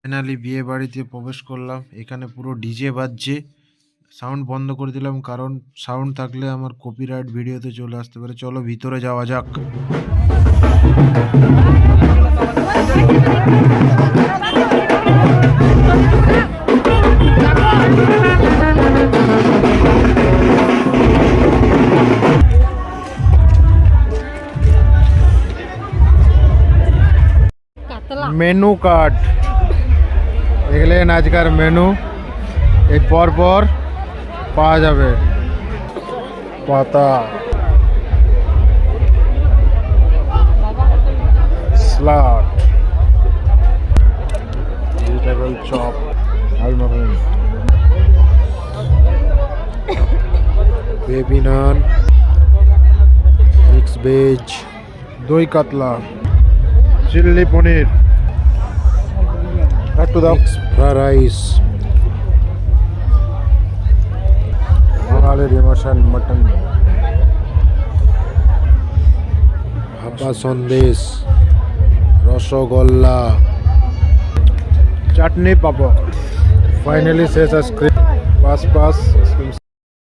Finally বিয়ে বাড়িতে প্রবেশ করলাম। এখানে পুরো ডিজে বাজছে। সাউন্ড বন্ধ করে দিলাম কারণ সাউন্ড থাকলে আমার কপিরাইট ভিডিওতে চলে আসতে পারে। চলো ভিতরে যাওয়া যাক। মেনু কার্ড দেখলেন, আজকার মেনু এই পর পর পাওয়া যাবে। পাতা, স্যালাড, ভেজিটেবল চপ, আলমগন, বেবি নান, মিক্স ভেজ, দই কাতলা, চিল্লি পনির, একটু দাও, ফ্রাইড রাইস, বাঙালির ইমোশন মটন, ভাপা সন্দেশ, রসগোল্লা, চাটনি পাপড়, ফাইনালি শেষ আইসক্রিম। Pass ice cream.